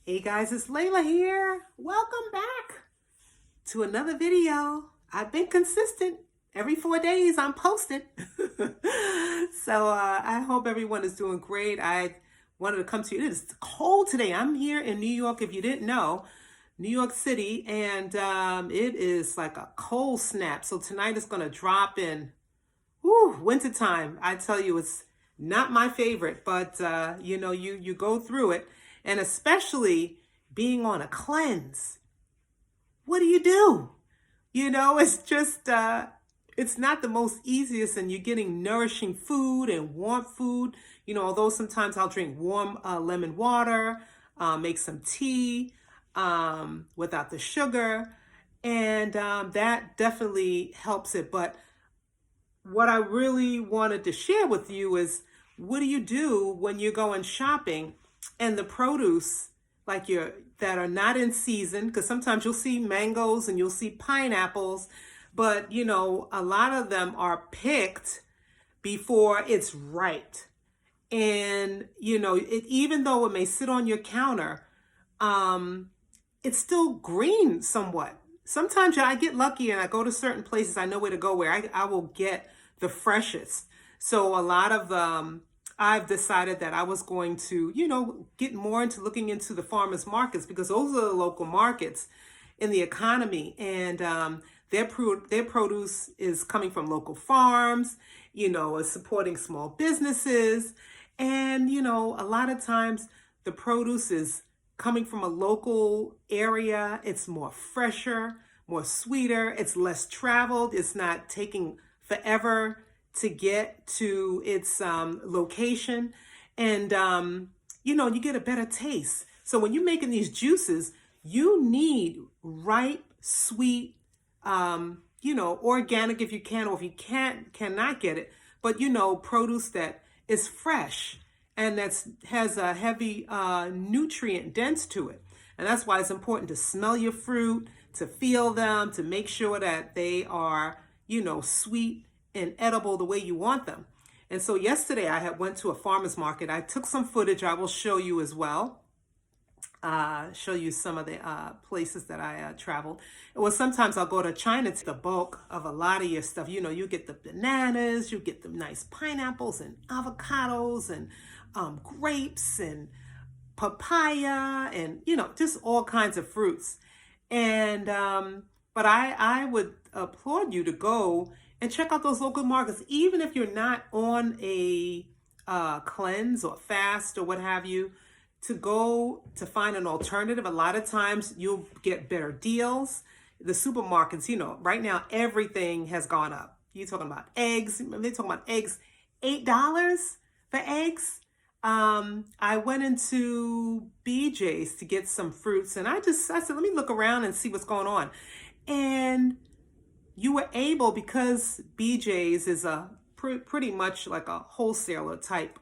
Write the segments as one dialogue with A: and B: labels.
A: Hey guys, it's Layla here. Welcome back to another video. I've been consistent. Every 4 days I'm posting. I hope everyone is doing great. I wanted to come to you. It is cold today. I'm here in New York, if you didn't know, New York City, and it is like a cold snap. So tonight it's going to drop in wintertime. I tell you, it's not my favorite, but you go through it, and especially being on a cleanse. What do you do? It's just it's not the most easiest, and you're getting nourishing food and warm food. Although sometimes I'll drink warm lemon water, make some tea without the sugar, and that definitely helps it. But what I really wanted to share with you is, what do you do when you're going shopping and the produce that are not in season? Because sometimes you'll see mangoes and you'll see pineapples, but a lot of them are picked before it's ripe. And even though it may sit on your counter, it's still green somewhat. Sometimes I get lucky and I go to certain places. I know where to go where I will get the freshest. So a lot of I've decided that I was going to, get more into looking into the farmers markets, because those are the local markets in the economy, and their produce is coming from local farms, is supporting small businesses, and a lot of times the produce is coming from a local area. It's more fresher, more sweeter, it's less traveled, it's not taking forever to get to its location, and you get a better taste. So when you're making these juices, you need ripe, sweet, organic if you can, or if you cannot get it, but produce that is fresh and has a heavy nutrient dense to it. And that's why it's important to smell your fruit, to feel them, to make sure that they are, sweet and edible the way you want them. And so yesterday I went to a farmer's market. I took some footage I will show you as well. Show you some of the places that I traveled. Sometimes I'll go to China to the bulk of a lot of your stuff. You get the bananas, you get the nice pineapples and avocados and grapes and papaya and, just all kinds of fruits. And, but I would applaud you to go and check out those local markets, even if you're not on a cleanse or fast or what have you, to go to find an alternative. A lot of times you'll get better deals. The supermarkets, right now everything has gone up. You're talking about eggs. They're talking about eggs, $8 for eggs. I went into BJ's to get some fruits, and I said, let me look around and see what's going on. And you were able, because BJ's is a pretty much like a wholesaler type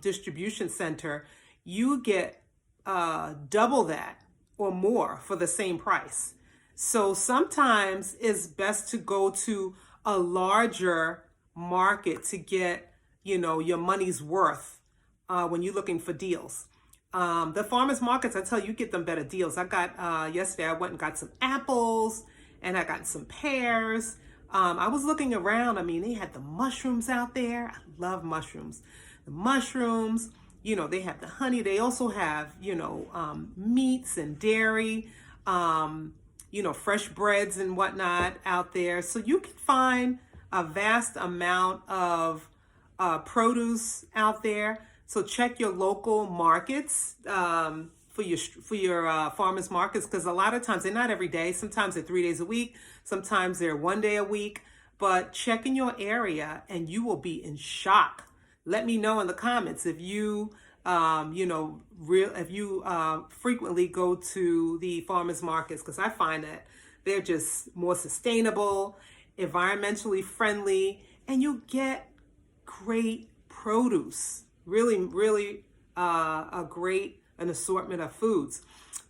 A: distribution center, you get double that or more for the same price. So sometimes it's best to go to a larger market to get, your money's worth when you're looking for deals. The farmers markets, I tell you, get them better deals. I got, yesterday I went and got some apples, and I got some pears. I was looking around. I mean, they had the mushrooms out there. I love mushrooms. The mushrooms, they have the honey. They also have, meats and dairy, fresh breads and whatnot out there. So you can find a vast amount of produce out there. So check your local markets for your farmers markets, because a lot of times they're not every day. Sometimes they're 3 days a week. Sometimes they're 1 day a week. But check in your area and you will be in shock. Let me know in the comments if you frequently go to the farmers markets, because I find that they're just more sustainable, environmentally friendly, and you get great produce. Really, really an assortment of foods.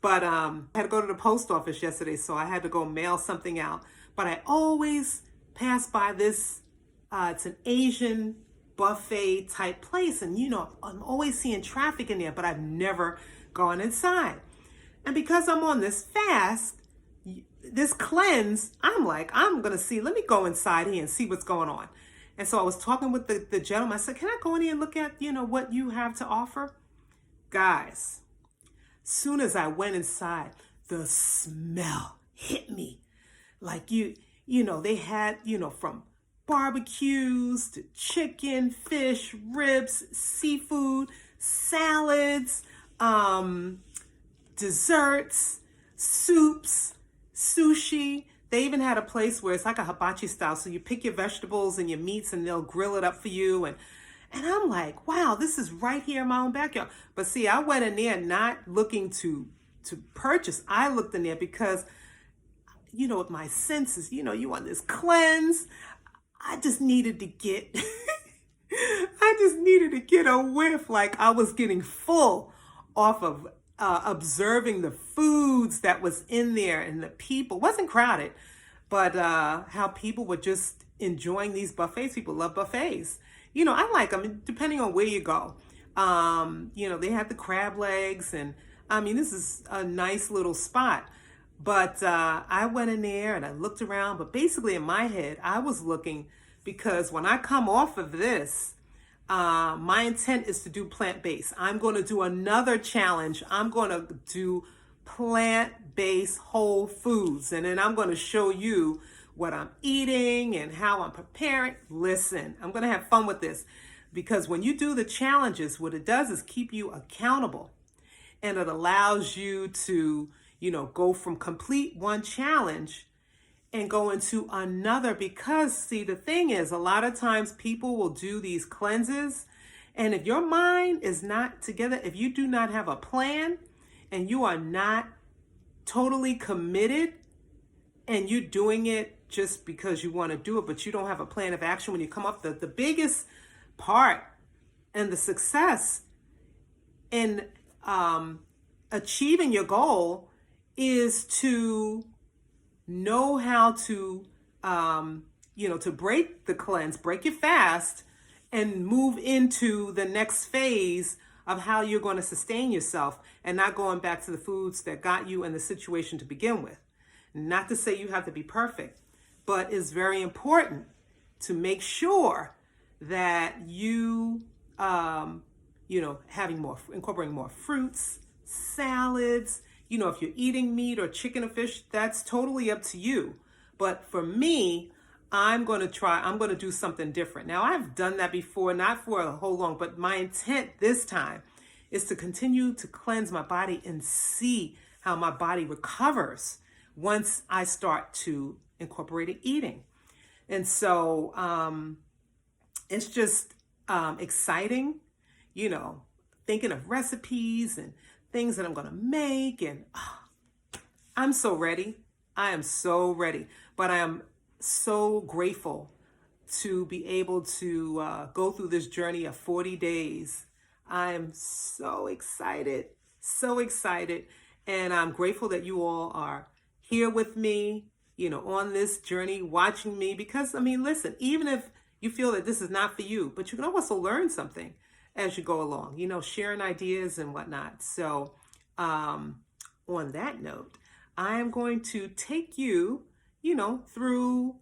A: But I had to go to the post office yesterday, so I had to go mail something out. But I always pass by this, it's an Asian buffet type place, and I'm always seeing traffic in there, but I've never gone inside. And because I'm on this fast, this cleanse, I'm like, I'm going to see, let me go inside here and see what's going on. And so I was talking with the gentleman. I said, can I go in here and look at, what you have to offer? Guys, soon as I went inside, the smell hit me. Like they had, from barbecues to chicken, fish, ribs, seafood, salads, desserts, soups, sushi. They even had a place where it's like a hibachi style. So you pick your vegetables and your meats and they'll grill it up for you. And I'm like, wow, this is right here in my own backyard. But see, I went in there not looking to purchase. I looked in there because, with my senses, you want this cleanse. I just needed to get, a whiff. Like I was getting full off of observing the foods that was in there and the people. It wasn't crowded, but how people were just enjoying these buffets. People love buffets. I like them depending on where you go. They had the crab legs, and this is a nice little spot. But I went in there and I looked around, but basically in my head, I was looking because when I come off of this, my intent is to do plant-based. I'm going to do another challenge. I'm going to do plant-based whole foods. And then I'm going to show you what I'm eating and how I'm preparing. Listen, I'm going to have fun with this because when you do the challenges, what it does is keep you accountable. And it allows you to, go from complete one challenge and go into another, because see, the thing is, a lot of times people will do these cleanses, and if your mind is not together, if you do not have a plan and you are not totally committed and you're doing it just because you want to do it, but you don't have a plan of action when you come up, the biggest part and the success in achieving your goal is to know how to, to break the cleanse, break your fast, and move into the next phase of how you're going to sustain yourself and not going back to the foods that got you in the situation to begin with. Not to say you have to be perfect, but it's very important to make sure that you, incorporating more fruits, salads. If you're eating meat or chicken or fish, that's totally up to you. But for me, I'm going to do something different. Now, I've done that before, not for a whole long, but my intent this time is to continue to cleanse my body and see how my body recovers once I start to incorporate eating. And so it's just exciting, thinking of recipes and things that I'm going to make. And I'm so ready. I am so ready. But I am so grateful to be able to go through this journey of 40 days. I am so excited, so excited. And I'm grateful that you all are here with me, on this journey, watching me. Because, listen, even if you feel that this is not for you, but you can also learn something as you go along, sharing ideas and whatnot. So on that note, I am going to take you, through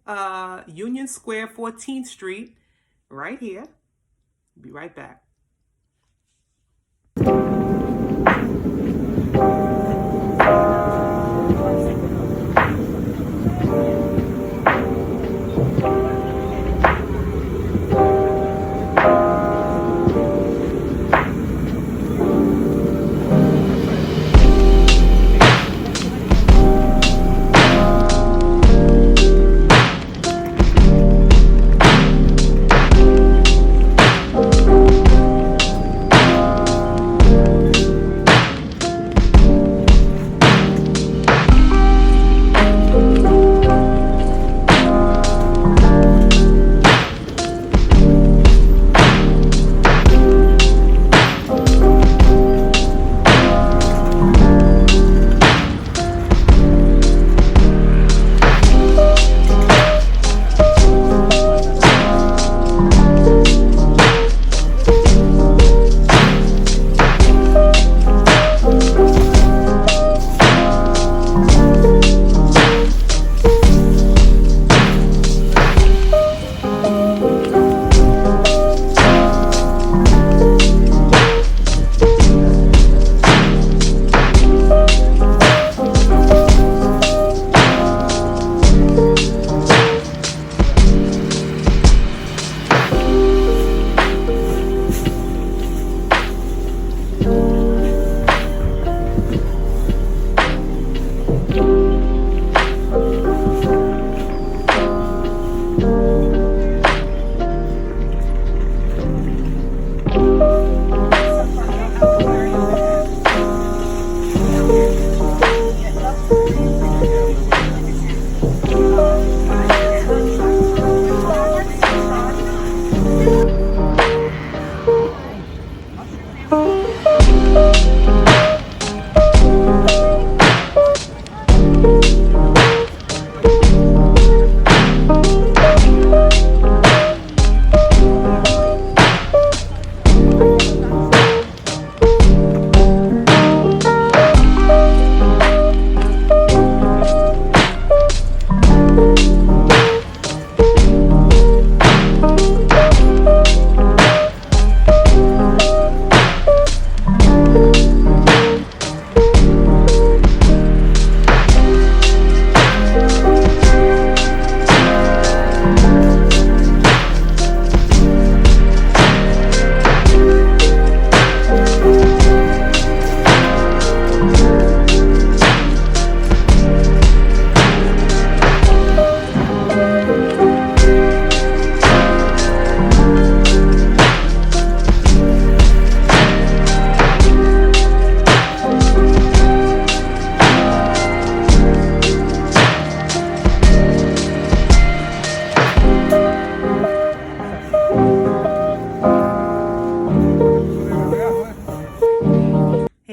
A: Union Square, 14th Street, right here. Be right back.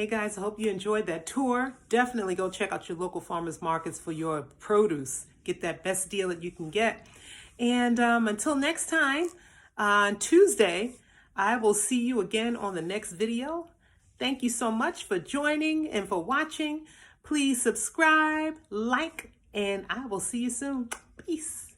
A: Hey guys, I hope you enjoyed that tour. Definitely go check out your local farmers markets for your produce. Get that best deal that you can get. And until next time, on Tuesday, I will see you again on the next video. Thank you so much for joining and for watching. Please subscribe, like, and I will see you soon. Peace.